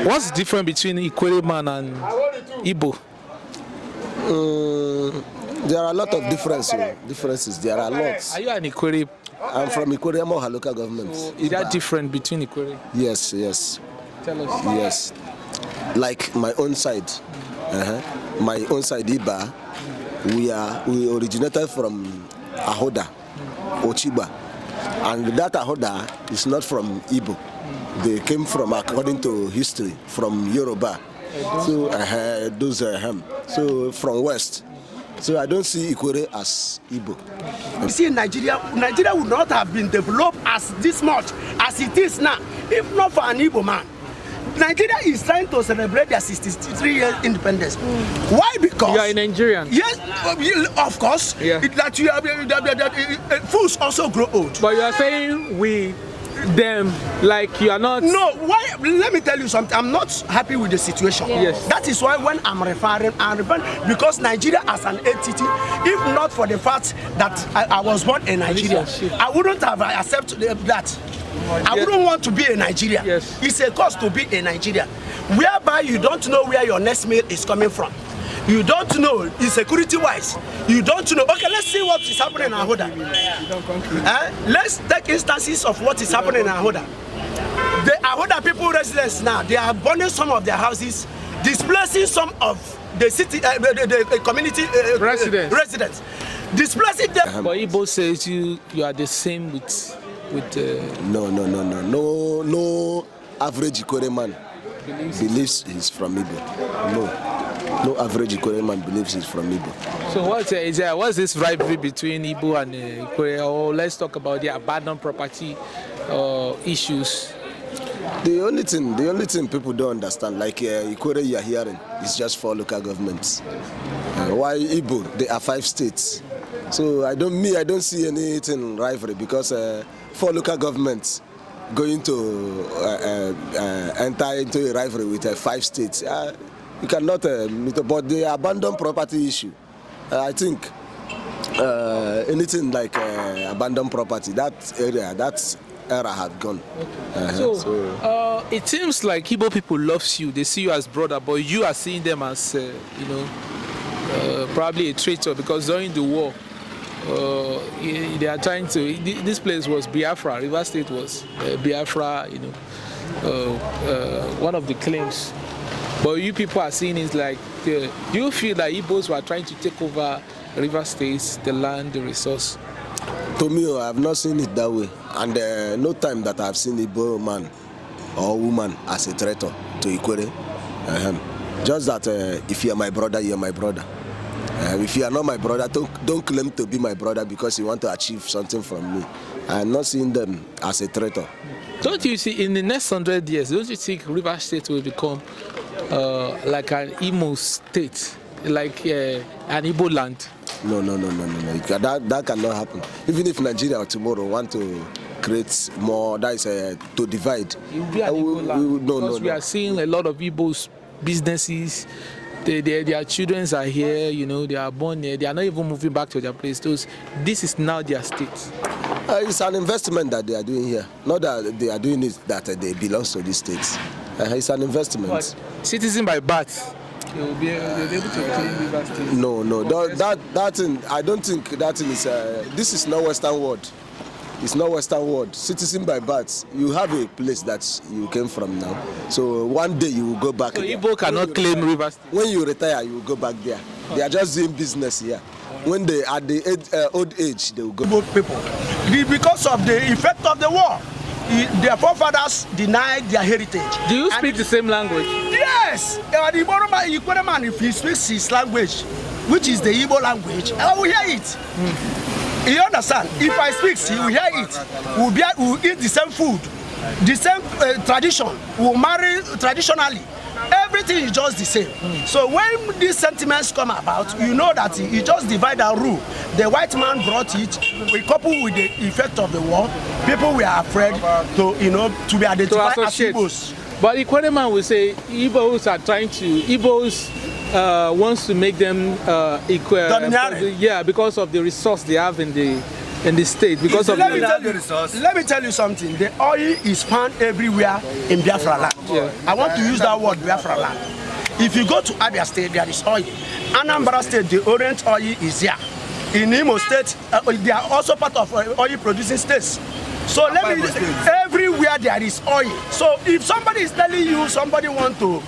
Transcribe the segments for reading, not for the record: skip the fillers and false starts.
What's the difference between Ikwerres man and Igbo? There are a lot of differences. There are lots. Are you an Ikwerres? I'm from Ikwerres local government. So is that different between Ikwerres? Yes. Tell us. Yes. Like my own side. Iba, we originated from Ahoda, Ochiba. And that Ahoda is not from Igbo. They came from, according to history, from Yoruba. So those are him. So from West. So I don't see Ikwerres as Igbo. You see, Nigeria would not have been developed as this much as it is now, if not for an Igbo man. Nigeria is trying to celebrate their 63 years independence. Why? Because you are a Nigerian. Yes, of course. Yeah. That you fools also grow old. But you are saying we, them, like you are not. No, why? Let me tell you something. I'm not happy with the situation. Yes. That is why when I'm referring because Nigeria as an entity, if not for the fact that I was born in Nigeria, I wouldn't have accepted that. I wouldn't want to be a Nigerian. Yes. It's a cost to be a Nigerian, whereby you don't know where your next meal is coming from. You don't know, security-wise. You don't know. Okay, let's see what is happening in Ahoda. Let's take instances of what is happening in Ahoda. The Ahoda people residents now, they are burning some of their houses, displacing some of the city, the community residents, displacing them. But Igbo says you are the same with. No average Ikwerres man believes he's from Igbo. No average Ikwerres man believes he's from Igbo. So what's this rivalry between Igbo and Ikwerres? Or let's talk about the abandoned property issues. The only thing people don't understand, like Ikwerres you are hearing, is just 4 local governments. Why Igbo? There are 5 states. So I don't see anything rivalry because 4 local governments going to enter into a rivalry with 5 states. You cannot, but the abandoned property issue, I think anything like abandoned property, that era had gone. So it seems like Igbo people love you. They see you as brother, but you are seeing them as, probably a traitor because during the war, they are trying to. This place was Biafra. River State was Biafra. One of the claims. But you people are seeing it like. Do you feel that Igbos were trying to take over River States, the land, the resource? To me, I have not seen it that way, and no time that I have seen Igbo man or woman as a traitor to Ikwerres. Just that if you are my brother, you are my brother. If you are not my brother, don't claim to be my brother because you want to achieve something from me. I am not seeing them as a traitor. Don't you see, in the next 100 years, don't you think River State will become like an Imo state, like an Igbo land? No. That cannot happen. Even if Nigeria tomorrow want to create more, that is to divide. It will be an Igbo land because we are seeing a lot of Igbo's businesses. Their children are here, they are born here. They are not even moving back to their place. This is now their state. It's an investment that they are doing here. Not that they are doing it that they belong to these states. It's an investment. But citizen by birth, they will be able to claim River State. No. That thing, I don't think that thing is. This is not Western world. It's not Western world. Citizen by birth, you have a place that you came from now. So one day you will go back. So Igbo cannot claim River State. When you retire, you will go back there. They are just doing business here. When they at the old age, they will go. Igbo people, because of the effect of the war, their forefathers denied their heritage. Do you speak the same language? Yes. The Ikwerres man, if he speaks his language, which is the Igbo language, I will hear it. You understand? If I speak, he will hear it. We'll eat the same food, the same tradition. We'll marry traditionally. Everything is just the same. So when these sentiments come about, you know that he just divide and rule. The white man brought it. We couple with the effect of the war. People were afraid to be identified as Igbos. But the Ikwerres man will say Igbos are trying to wants to make them equal. Domineering. Yeah, because of the resource they have in the in the state because of let me tell you something. The oil is found everywhere in Biafra land. Yeah. I want to use that word, Biafra land. If you go to Abia State, there is oil. Anambra State, the orange oil is here. In Imo State, they are also part of oil producing states. So everywhere there is oil. So if somebody is telling you somebody want to,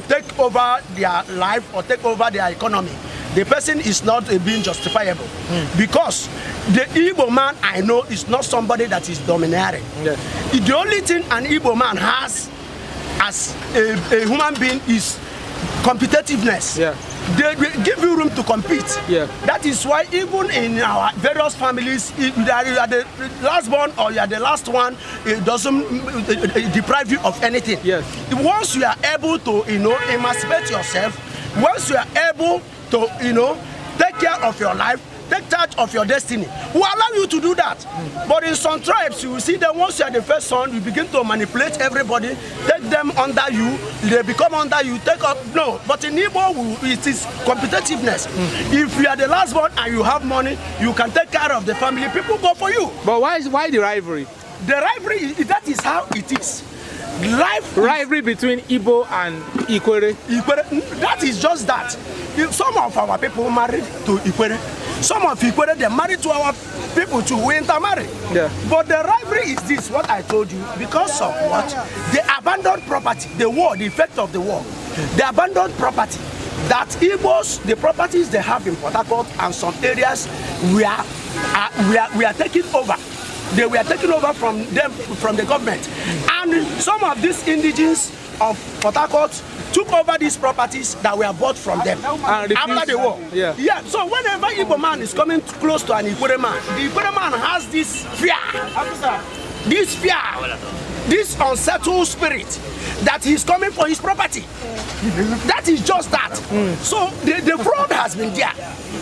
take over their life or take over their economy, the person is not being justifiable. Because the Igbo man I know is not somebody that is domineering. Yeah. The only thing an Igbo man has as a human being is competitiveness. Yeah. They give you room to compete. Yeah. That is why even in our various families, if you are the last born or you are the last one, it doesn't deprive you of anything. Yes. Once you are able to, emancipate yourself, once you are able to, take care of your life, take charge of your destiny, will allow you to do that. But in some tribes, you will see that once you are the first son, you begin to manipulate everybody, take them under you, they become under you, take up. No, but in Igbo, it is competitiveness. If you are the last born and you have money, you can take care of the family, people go for you. But why the rivalry? The rivalry, that is how it is. Rivalry between Igbo and Ikwerres. That is just that. Some of our people married to Ikwerres. Some of Ikwerres, they married to our people to intermarry. Yeah. But the rivalry is this, what I told you, because of what? The abandoned property, the war, the effect of the war. The abandoned property that Igbos, the properties they have in Port Harcourt and some areas we are taking over. They were taken over from them, from the government. And some of these indigenes of Port Harcourt took over these properties that were bought from them after the war. Yeah. So whenever Igbo man is coming close to an Ikwerre man, the Ikwerre man has this fear, this unsettled spirit that he's coming for his property. That is just that. So the fraud has been there.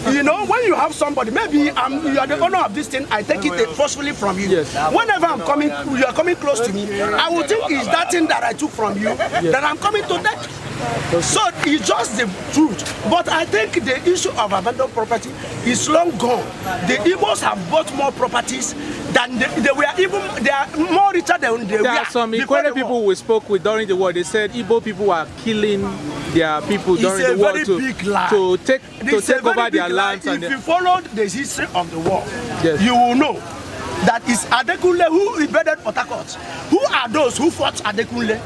When you have somebody, maybe you are the owner of this thing, I take it forcefully from you. Yes. Whenever you are coming close to me, I will think it's that thing that I took from you that I'm coming to take. So it's just the truth. But I think the issue of abandoned property is long gone. The Igbos have bought more properties than they are more richer than they were. There are some Ikwerre people we spoke with during the war. They said Igbo people were killing their people during the war to take over their lands. If you followed the history of the war, you will know that it's Adekunle who invaded Port Harcourt. Who are those who fought Adekunle?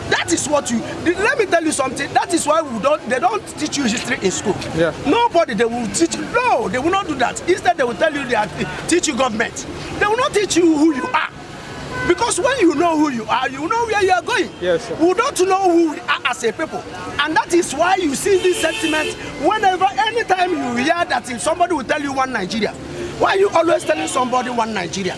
That is what let me tell you something. That is why they don't teach you history in school. Yeah. Nobody, they will teach you. No, they will not do that. Instead, they will tell you teach you government. They will not teach you who you are. Because when you know who you are, you know where you are going. Yes, sir. We don't know who we are as a people. And that is why you see this sentiment anytime you hear that somebody will tell you one Nigeria. Why are you always telling somebody one Nigeria?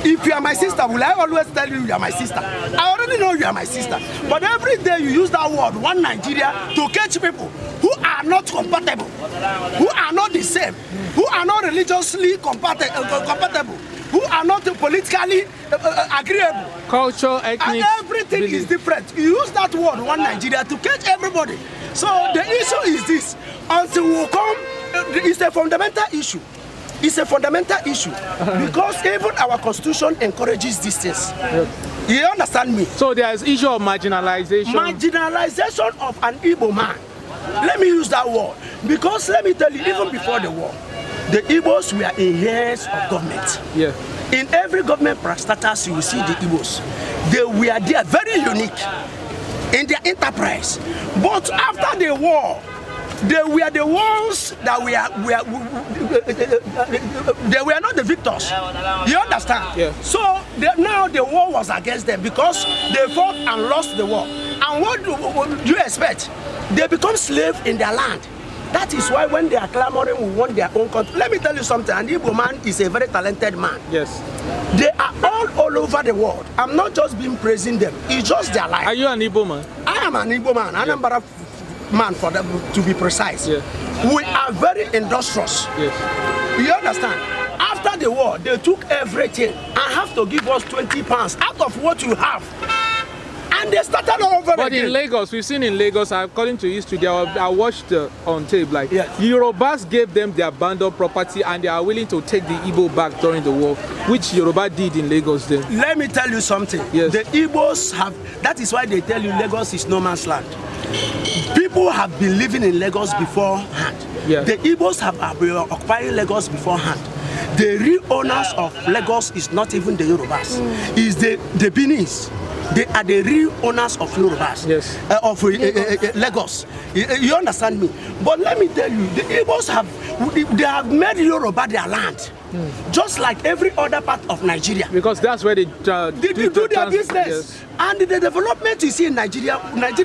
If you are my sister, will I always tell you are my sister? I already know you are my sister. But every day you use that word, one Nigeria, to catch people who are not compatible, who are not the same, who are not religiously compatible, who are not politically agreeable. Culture, ethnic, and everything is different. You use that word, one Nigeria, to catch everybody. So the issue is this. Until we come, it's a fundamental issue. It's a fundamental issue because even our constitution encourages these things. You understand me? So there is issue of marginalization. Marginalization of an Igbo man. Let me use that word because let me tell you, even before the war, the Igbos were in years of government. Yeah. In every government parastatus, you will see the Igbos. They were there, very unique in their enterprise. But after the war, they were the ones that they were not the victors. You understand? Yeah. So now the war was against them because they fought and lost the war. And what do you expect? They become slaves in their land. That is why when they are clamoring, we want their own country. Let me tell you something. An Igbo man is a very talented man. Yes. They are all over the world. I'm not just being praising them. It's just their life. Are you an Igbo man? I am an Igbo man. Anambra man, for them to be precise. Yeah. We are very industrious. Yes. You understand? After the war, they took everything and have to give us 20 pounds out of what you have. And And they started all over But again. in Lagos, we've seen in Lagos, according to history, I watched on tape, like, yes. Yorubas gave them their abandoned property and they are willing to take the Igbo back during the war, which Yoruba did in Lagos then. Let me tell you something. Yes. The Igbos have, that is why they tell you Lagos is no man's land. People have been living in Lagos beforehand. Yeah. The Igbos have been occupying Lagos beforehand. The real owners of Lagos is not even the Yorubas. It's the Benis. They are the real owners of Yorubas. Yes. Of Lagos. You understand me? But let me tell you, the Igbos they have made Yoruba their land. Just like every other part of Nigeria. Because that's where they do their business. Yes. And the development you see in Nigeria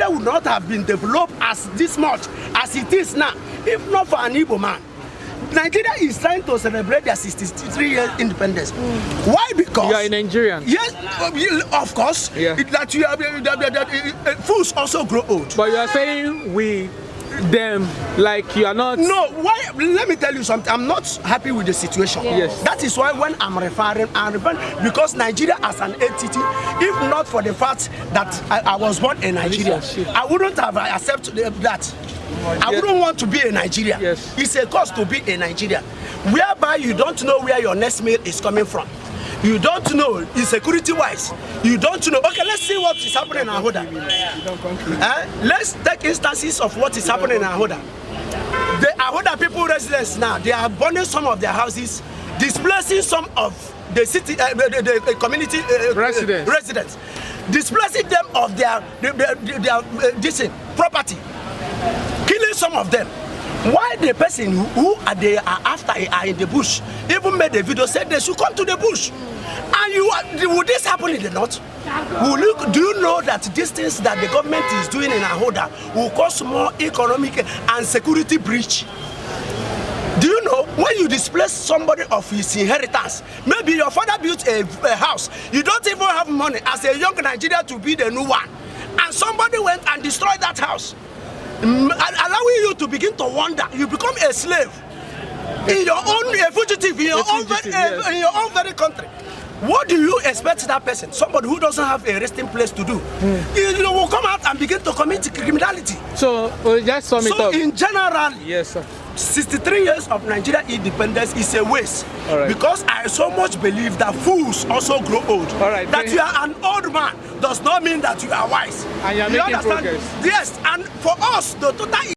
would not have been developed as this much as it is now, if not for an Igbo man. Nigeria is trying to celebrate their 63 years independence. Why? Because you are a Nigerian. Yes, of course. Yeah. That you fools also grow old. But you are saying them, like you are not. No, why? Let me tell you something. I'm not happy with the situation. Yes. That is why when I'm referring because Nigeria as an entity, if not for the fact that I was born in Nigeria, I wouldn't have accepted that. I wouldn't want to be a Nigeria. Yes. It's a cost to be a Nigeria, whereby you don't know where your next meal is coming from. You don't know, security-wise. You don't know. Okay, let's see what is happening in Ahoda. Let's take instances of what is happening in Ahoda. The Ahoda people residents now, they are burning some of their houses, displacing some of the city, the community residents, displacing them of their property, killing some of them. Why the person who are after are in the bush even made a video said they should come to the bush? And would this happen in the north? Do you know that these things that the government is doing in Ahoda will cause more economic and security breach? Do you know when you displace somebody of his inheritance, maybe your father built a house, you don't even have money as a young Nigerian to build a new one, and somebody went and destroyed that house, allowing you to begin to wonder, you become a slave in your own, a fugitive in your own very country. What do you expect that person, somebody who doesn't have a resting place to do, you will come out and begin to commit criminality? So, just sum it up. In general, yes, sir. 63 years of Nigeria independence is a waste. Right. Because I so much believe that fools also grow old. That you are an old man does not mean that you are wise. And you are making progress. Yes, and for us, the total